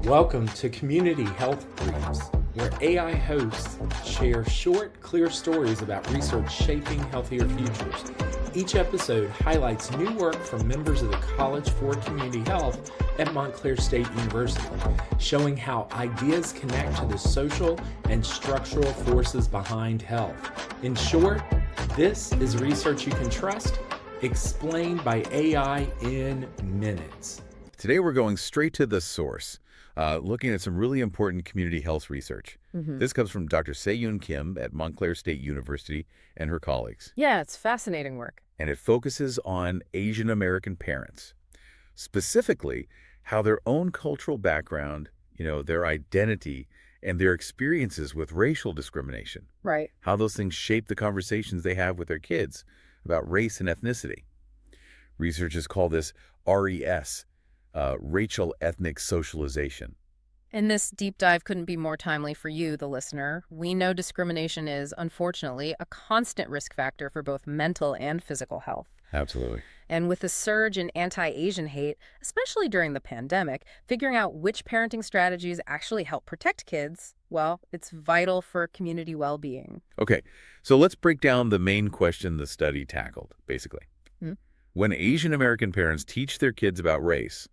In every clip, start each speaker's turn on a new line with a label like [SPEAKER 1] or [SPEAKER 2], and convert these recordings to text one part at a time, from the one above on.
[SPEAKER 1] Welcome to Community Health Briefs, where AI hosts share short, clear stories about research shaping healthier futures. Each episode highlights new work from members of the College for Community Health at Montclair State University, showing how ideas connect to the social and structural forces behind health. In short, this is research you can trust, explained by AI in minutes.
[SPEAKER 2] Today we're going straight to the source, looking at some really important community health research. This comes from Dr. Sei Kim at Montclair State University and her colleagues.
[SPEAKER 3] Yeah, it's fascinating work.
[SPEAKER 2] And it focuses on Asian American parents, specifically how their own cultural background, their identity, and their experiences with racial discrimination.
[SPEAKER 3] Right.
[SPEAKER 2] How those things shape the conversations they have with their kids about race and ethnicity. Researchers call this RES, racial ethnic socialization.
[SPEAKER 3] And this deep dive couldn't be more timely for you, the listener. We know discrimination is, unfortunately, a constant risk factor for both mental and physical health.
[SPEAKER 2] Absolutely.
[SPEAKER 3] And with the surge in anti-Asian hate, especially during the pandemic, figuring out which parenting strategies actually help protect kids, well, it's vital for community well-being.
[SPEAKER 2] Okay, so let's break down the main question the study tackled, basically. When Asian American parents teach their kids about race,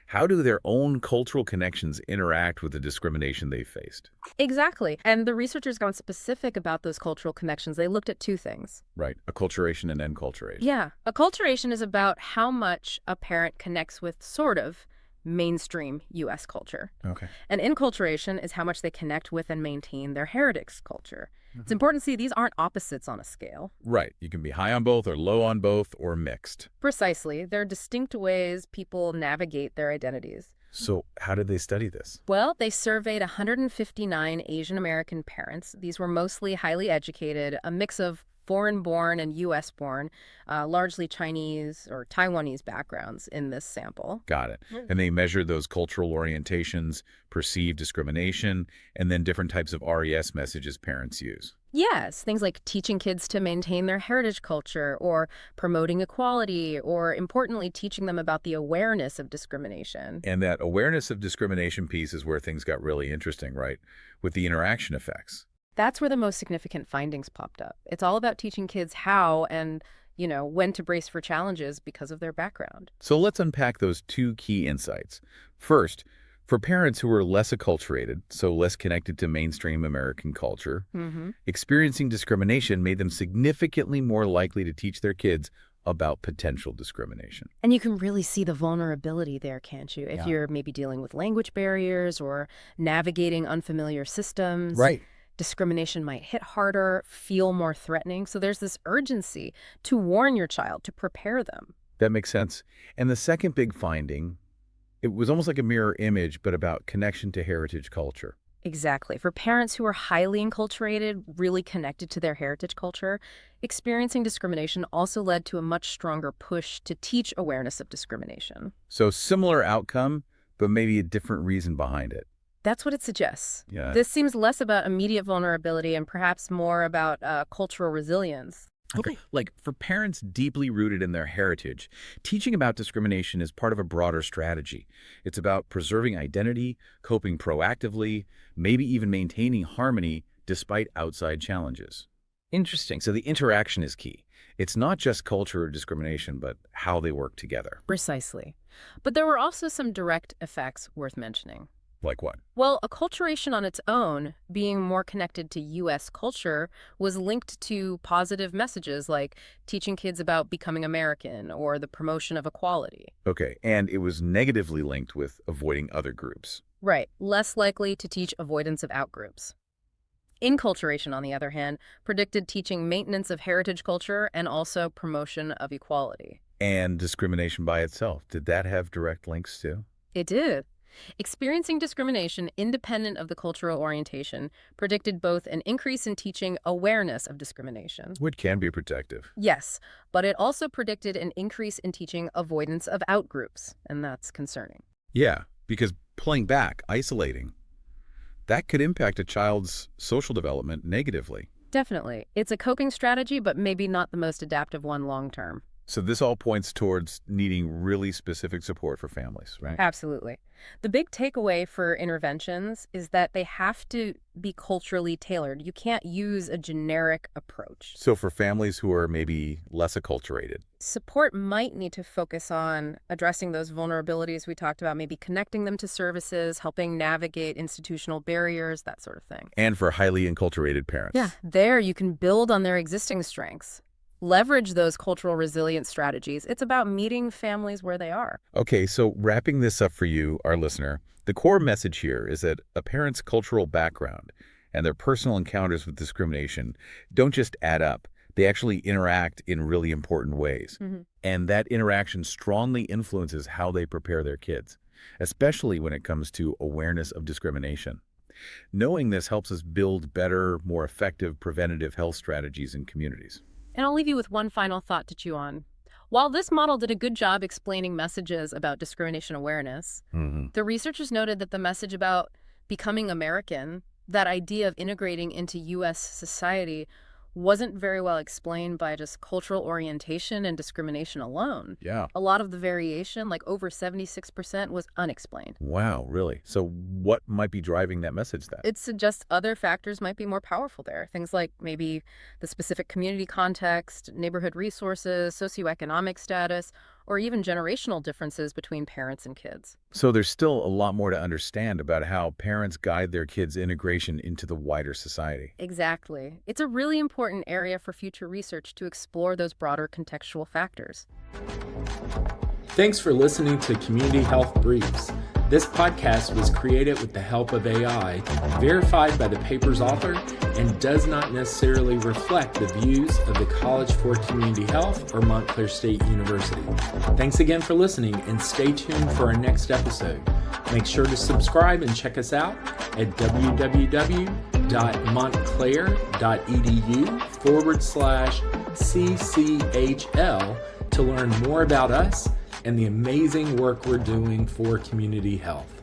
[SPEAKER 2] how do their own cultural connections interact with the discrimination they faced?
[SPEAKER 3] Exactly. And the researchers got specific about those cultural connections. They looked at two things.
[SPEAKER 2] Right. Acculturation and enculturation.
[SPEAKER 3] Yeah. Acculturation is about how much a parent connects with sort of mainstream U.S. culture.
[SPEAKER 2] Okay.
[SPEAKER 3] And enculturation is how much they connect with and maintain their heritage culture. It's important to see these aren't opposites on a scale.
[SPEAKER 2] Right. You can be high on both or low on both or mixed.
[SPEAKER 3] Precisely. They're distinct ways people navigate their identities.
[SPEAKER 2] So how did they study this?
[SPEAKER 3] Well, they surveyed 159 Asian American parents. These were mostly highly educated, a mix of foreign-born and U.S.-born, largely Chinese or Taiwanese backgrounds in this sample.
[SPEAKER 2] Got it. And they measured those cultural orientations, perceived discrimination, and then different types of RES messages parents use.
[SPEAKER 3] Yes, things like teaching kids to maintain their heritage culture or promoting equality or, importantly, teaching them about the awareness of discrimination.
[SPEAKER 2] And that awareness of discrimination piece is where things got really interesting, right? With the interaction effects.
[SPEAKER 3] That's where the most significant findings popped up. It's all about teaching kids how and, when to brace for challenges because of their background.
[SPEAKER 2] So let's unpack those two key insights. First, for parents who are less acculturated, so less connected to mainstream American culture, experiencing discrimination made them significantly more likely to teach their kids about potential discrimination.
[SPEAKER 3] And you can really see the vulnerability there, can't you? If you're maybe dealing with language barriers or navigating unfamiliar systems.
[SPEAKER 2] Right.
[SPEAKER 3] Discrimination might hit harder, feel more threatening. So there's this urgency to warn your child, to prepare them.
[SPEAKER 2] That makes sense. And the second big finding, it was almost like a mirror image, but about connection to heritage culture.
[SPEAKER 3] Exactly. For parents who are highly enculturated, really connected to their heritage culture, experiencing discrimination also led to a much stronger push to teach awareness of discrimination.
[SPEAKER 2] So similar outcome, but maybe a different reason behind it.
[SPEAKER 3] That's what it suggests.
[SPEAKER 2] Yeah.
[SPEAKER 3] This seems less about immediate vulnerability and perhaps more about cultural resilience.
[SPEAKER 2] Okay. Like for parents deeply rooted in their heritage, teaching about discrimination is part of a broader strategy. It's about preserving identity, coping proactively, maybe even maintaining harmony despite outside challenges. Interesting. So the interaction is key. It's not just culture or discrimination, but how they work together.
[SPEAKER 3] Precisely. But there were also some direct effects worth mentioning.
[SPEAKER 2] Like what?
[SPEAKER 3] Well, acculturation on its own, being more connected to U.S. culture, was linked to positive messages like teaching kids about becoming American or the promotion of equality.
[SPEAKER 2] Okay, and it was negatively linked with avoiding other groups.
[SPEAKER 3] Right, less likely to teach avoidance of outgroups. Enculturation, on the other hand, predicted teaching maintenance of heritage culture and also promotion of equality.
[SPEAKER 2] And discrimination by itself, did that have direct links too?
[SPEAKER 3] It did. Experiencing discrimination independent of the cultural orientation predicted both an increase in teaching awareness of discrimination.
[SPEAKER 2] Which can be protective.
[SPEAKER 3] Yes, but it also predicted an increase in teaching avoidance of outgroups, and that's concerning.
[SPEAKER 2] Yeah, because pulling back, isolating, that could impact a child's social development negatively.
[SPEAKER 3] Definitely. It's a coping strategy, but maybe not the most adaptive one long term.
[SPEAKER 2] So this all points towards needing really specific support for families, right?
[SPEAKER 3] Absolutely. The big takeaway for interventions is that they have to be culturally tailored. You can't use a generic approach.
[SPEAKER 2] So for families who are maybe less acculturated,
[SPEAKER 3] Support might need to focus on addressing those vulnerabilities we talked about, maybe connecting them to services, helping navigate institutional barriers, that sort of thing.
[SPEAKER 2] and for highly enculturated parents.
[SPEAKER 3] Yeah, there you can build on their existing strengths. Leverage those cultural resilience strategies. It's about meeting families where they are.
[SPEAKER 2] Okay, so wrapping this up for you, our listener, the core message here is that a parent's cultural background and their personal encounters with discrimination don't just add up. They actually interact in really important ways. And that interaction strongly influences how they prepare their kids, especially when it comes to awareness of discrimination. Knowing this helps us build better, more effective preventative health strategies in communities.
[SPEAKER 3] And I'll leave you with one final thought to chew on. While this model did a good job explaining messages about discrimination awareness, the researchers noted that the message about becoming American, that idea of integrating into U.S. society, wasn't very well explained by just cultural orientation and discrimination alone.
[SPEAKER 2] Yeah.
[SPEAKER 3] A lot of the variation, like over 76%, was unexplained.
[SPEAKER 2] Wow, really? So what might be driving that message then?
[SPEAKER 3] It suggests other factors might be more powerful there. Things like maybe the specific community context, neighborhood resources, socioeconomic status, or even generational differences between parents and kids.
[SPEAKER 2] So there's still a lot more to understand about how parents guide their kids' integration into the wider society.
[SPEAKER 3] Exactly. It's a really important area for future research to explore those broader contextual factors.
[SPEAKER 1] Thanks for listening to Community Health Briefs. This podcast was created with the help of AI, verified by the paper's author, and does not necessarily reflect the views of the College for Community Health or Montclair State University. Thanks again for listening, and stay tuned for our next episode. Make sure to subscribe and check us out at www.montclair.edu/CCHL to learn more about us and the amazing work we're doing for community health.